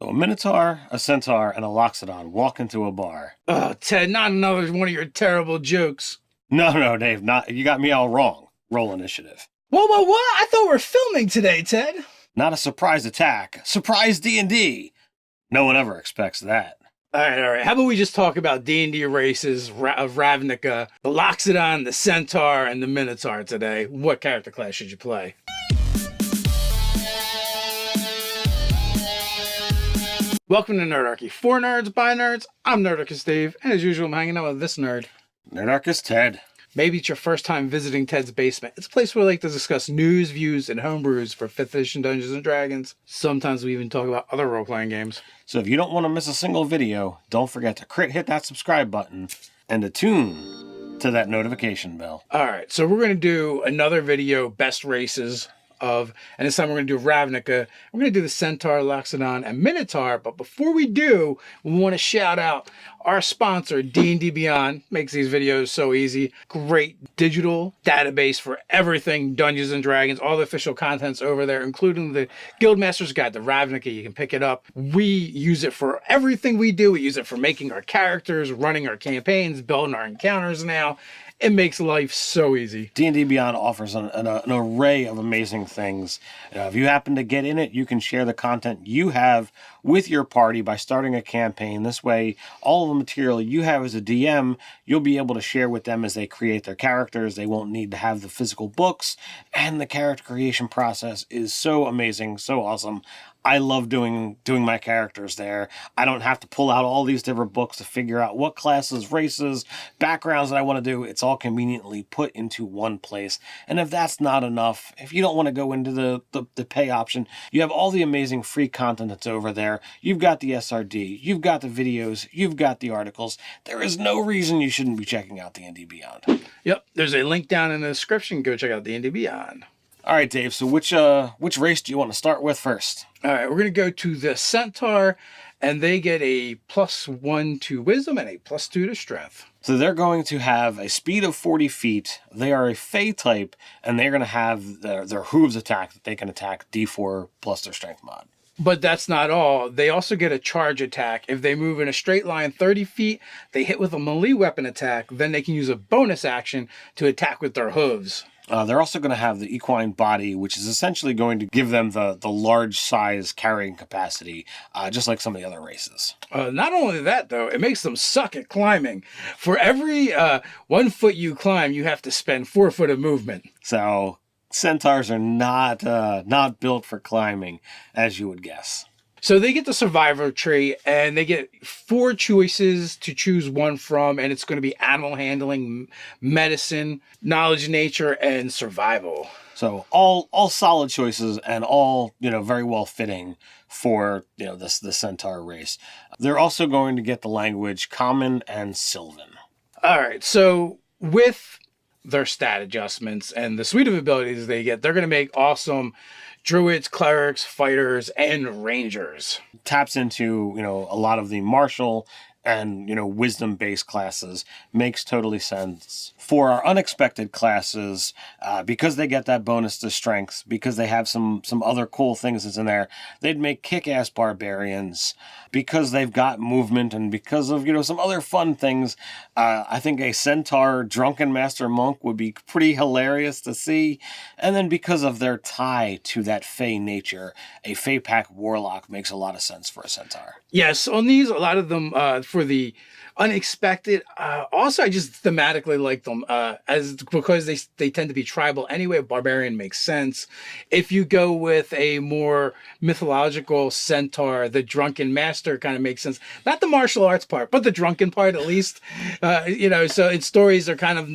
So a Minotaur, a Centaur, and a Loxodon walk into a bar. Oh, Ted, not another one of your terrible jokes. No, Dave, not you got me all wrong. Roll initiative. Whoa, what? I thought we were filming today, Ted. Not a surprise attack. Surprise D&D. No one ever expects that. All right. How about we just talk about D&D races of Ravnica, the Loxodon, the Centaur, and the Minotaur today. What character class should you play? Welcome to Nerdarchy. For nerds, by nerds, I'm Nerdarchy Steve, and as usual, I'm hanging out with this nerd. Nerdarchy Ted. Maybe it's your first time visiting Ted's basement. It's a place where we like to discuss news, views, and homebrews for 5th edition Dungeons & Dragons. Sometimes we even talk about other role-playing games. So if you don't want to miss a single video, don't forget to hit that subscribe button and attune to that notification bell. All right, so we're going to do another video, best races of, and this time we're going to do Ravnica. We're going to do the Centaur, Loxodon, and Minotaur. But before we do, we want to shout out our sponsor, D&D Beyond. Makes these videos so easy. Great digital database for everything Dungeons & Dragons. All the official content's over there, including the Guildmaster's Guide to Ravnica. You can pick it up. We use it for everything we do. We use it for making our characters, running our campaigns, building our encounters now. It makes life so easy. D&D Beyond offers an array of amazing things. If you happen to get in it, you can share the content you have with your party by starting a campaign. This way, all of the material you have as a DM, you'll be able to share with them as they create their characters. They won't need to have the physical books, and the character creation process is so amazing, so awesome. I love doing my characters there. I don't have to pull out all these different books to figure out what classes, races, backgrounds that I want to do. It's all conveniently put into one place. And if that's not enough, if you don't want to go into the pay option, you have all the amazing free content that's over there. You've got the SRD, you've got the videos, you've got the articles. There is no reason you shouldn't be checking out D&D Beyond. Yep, there's a link down in the description. Go check out D&D Beyond. All right, Dave, so which race do you want to start with first? All right, we're going to go to the Centaur, and they get a +1 to Wisdom and a +2 to Strength. So they're going to have a speed of 40 feet. They are a Fey type, and they're going to have their hooves attack that they can attack D4 plus their Strength mod. But that's not all. They also get a charge attack. If they move in a straight line 30 feet, they hit with a melee weapon attack, then they can use a bonus action to attack with their hooves. They're also going to have the equine body, which is essentially going to give them the large size carrying capacity, just like some of the other races. Not only that, though, it makes them suck at climbing. For every 1 foot you climb, you have to spend 4 foot of movement. So centaurs are not built for climbing, as you would guess. So they get the survivor trait, and they get 4 choices to choose one from, and it's going to be animal handling, medicine, knowledge, nature, and survival. So all solid choices, and all very well fitting for the centaur race. They're also going to get the language Common and Sylvan. All right, so with their stat adjustments and the suite of abilities they get, they're going to make awesome druids, clerics, fighters, and rangers. Taps into, a lot of the martial and, wisdom-based classes. Makes totally sense. For our unexpected classes, because they get that bonus to strength, because they have some other cool things that's in there, they'd make kick-ass barbarians. Because they've got movement and because of, some other fun things, I think a centaur drunken master monk would be pretty hilarious to see. And then because of their tie to that Fey nature, a Fey Pack warlock makes a lot of sense for a centaur. Yes, on these, a lot of them for the unexpected. Also, I just thematically like them because they tend to be tribal anyway. Barbarian makes sense. If you go with a more mythological centaur, the drunken master kind of makes sense. Not the martial arts part, but the drunken part at least. So its stories are kind of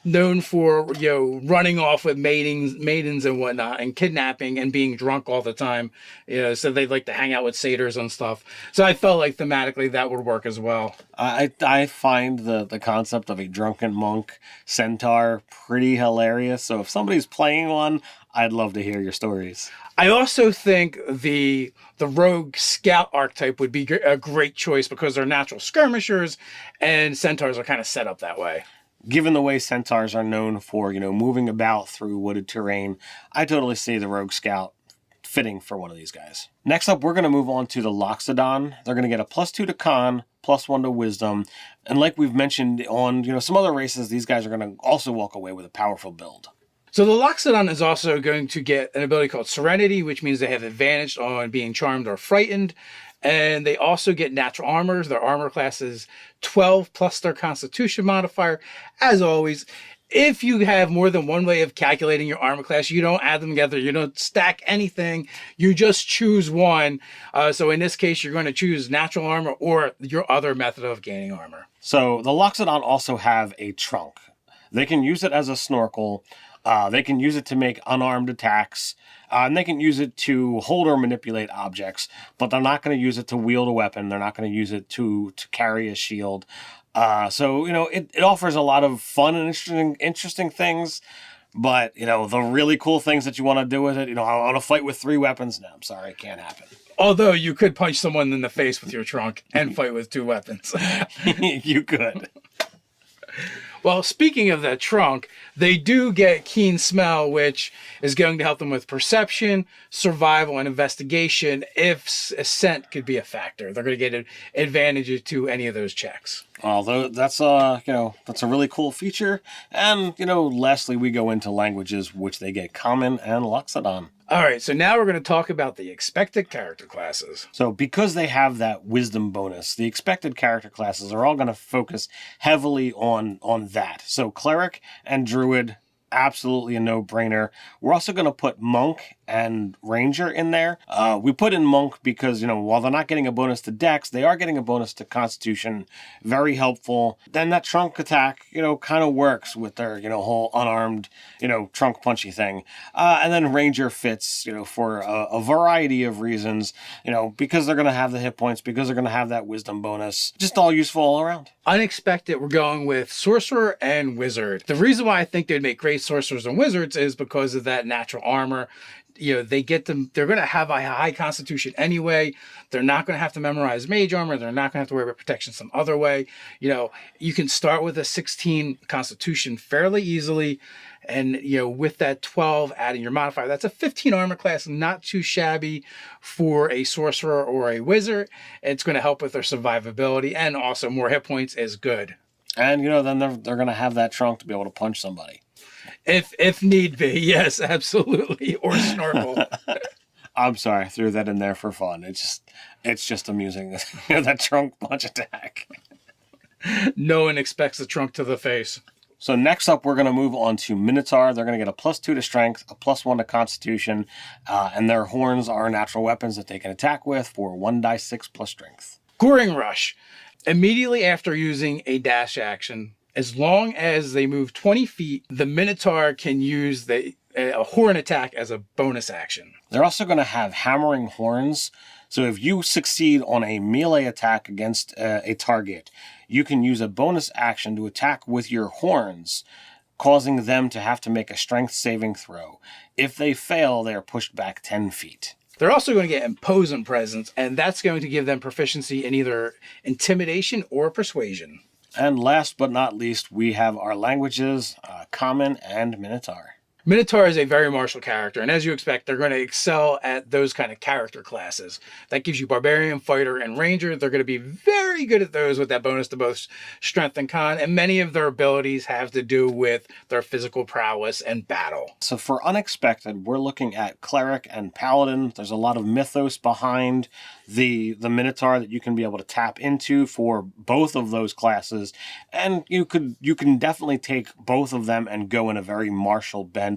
known for running off with maidens and whatnot, and kidnapping and being drunk all the time. So they like to hang out with satyrs and stuff. So I felt like thematically that would work as well. I find the concept of a drunken monk centaur pretty hilarious. So if somebody's playing one, I'd love to hear your stories. I also think the rogue scout archetype would be a great choice because they're natural skirmishers, and centaurs are kind of set up that way. Given the way centaurs are known for, moving about through wooded terrain, I totally see the rogue scout fitting for one of these guys. Next up, we're going to move on to the Loxodon. They're going to get a +2 to Con, +1 to Wisdom. And like we've mentioned on some other races, these guys are going to also walk away with a powerful build. So the Loxodon is also going to get an ability called Serenity, which means they have advantage on being charmed or frightened. And they also get natural armors. Their armor class is 12 plus their Constitution modifier. As always, if you have more than one way of calculating your armor class, you don't add them together. You don't stack anything. You just choose one. So in this case, you're going to choose natural armor or your other method of gaining armor. So the Loxodon also have a trunk. They can use it as a snorkel. They can use it to make unarmed attacks, and they can use it to hold or manipulate objects, but they're not going to use it to wield a weapon. They're not going to use it to carry a shield. So it offers a lot of fun and interesting things, but, the really cool things that you want to do with it, I want to fight with 3 weapons. No, I'm sorry, it can't happen. Although you could punch someone in the face with your trunk and fight with 2 weapons. You could. Well, speaking of that trunk, they do get Keen Smell, which is going to help them with perception, survival, and investigation if scent could be a factor. They're going to get an advantage to any of those checks. Although that's a really cool feature. And, lastly, we go into languages, which they get Common and Loxodon. All right, so now we're going to talk about the expected character classes. So because they have that wisdom bonus, the expected character classes are all going to focus heavily on that. So cleric and druid, absolutely a no-brainer. We're also going to put monk and ranger in there. We put in monk because, while they're not getting a bonus to dex, they are getting a bonus to constitution. Very helpful. Then that trunk attack, kind of works with their, whole unarmed, trunk punchy thing. And then ranger fits, for a variety of reasons, because they're going to have the hit points, because they're going to have that wisdom bonus. Just all useful all around. Unexpected, we're going with sorcerer and wizard. The reason why I think they'd make great sorcerers and wizards is because of that natural armor. They get them, they're going to have a high constitution anyway. They're not going to have to memorize mage armor. They're not going to have to worry about protection some other way. You can start with a 16 constitution fairly easily. And, with that 12 adding your modifier, that's a 15 armor class, not too shabby for a sorcerer or a wizard. It's going to help with their survivability, and also more hit points is good. And, then they're going to have that trunk to be able to punch somebody. If need be, yes, absolutely. Or snorkel. I'm sorry, I threw that in there for fun. It's just amusing. That trunk punch attack. No one expects the trunk to the face. So next up, we're going to move on to Minotaur. They're going to get a +2 to strength, a +1 to constitution, and their horns are natural weapons that they can attack with for 1d6 plus strength. Goring Rush. Immediately after using a dash action, as long as they move 20 feet, the Minotaur can use a horn attack as a bonus action. They're also going to have hammering horns. So if you succeed on a melee attack against a target, you can use a bonus action to attack with your horns, causing them to have to make a strength saving throw. If they fail, they are pushed back 10 feet. They're also going to get Imposing Presence, and that's going to give them proficiency in either intimidation or persuasion. And last but not least, we have our languages, Common and Minotaur. Minotaur is a very martial character, and as you expect, they're going to excel at those kind of character classes. That gives you Barbarian, Fighter, and Ranger. They're going to be very good at those with that bonus to both Strength and Con, and many of their abilities have to do with their physical prowess and battle. So for Unexpected, we're looking at Cleric and Paladin. There's a lot of mythos behind the Minotaur that you can be able to tap into for both of those classes, and you can definitely take both of them and go in a very martial bent.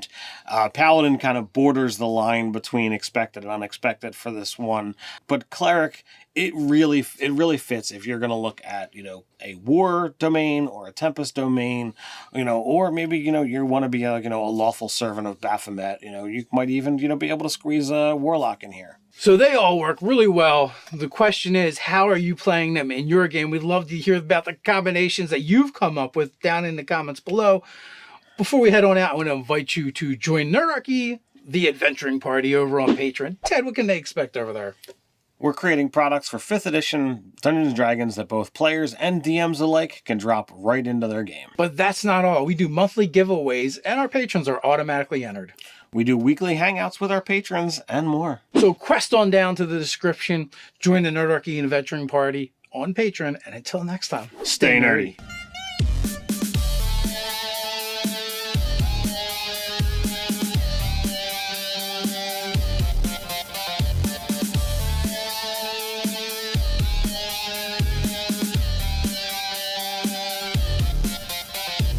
Paladin kind of borders the line between expected and unexpected for this one, but Cleric, it really fits if you're going to look at a war domain or a tempest domain, or maybe you want to be a lawful servant of Baphomet. You might even be able to squeeze a warlock in here. So they all work really well. The question is, how are you playing them in your game? We'd love to hear about the combinations that you've come up with down in the comments below. Before we head on out, I want to invite you to join Nerdarchy, the adventuring party over on Patreon. Ted, what can they expect over there? We're creating products for 5th edition Dungeons & Dragons that both players and DMs alike can drop right into their game. But that's not all. We do monthly giveaways, and our patrons are automatically entered. We do weekly hangouts with our patrons and more. So crest on down to the description, join the Nerdarchy and Adventuring Party on Patreon, and until next time, Stay nerdy.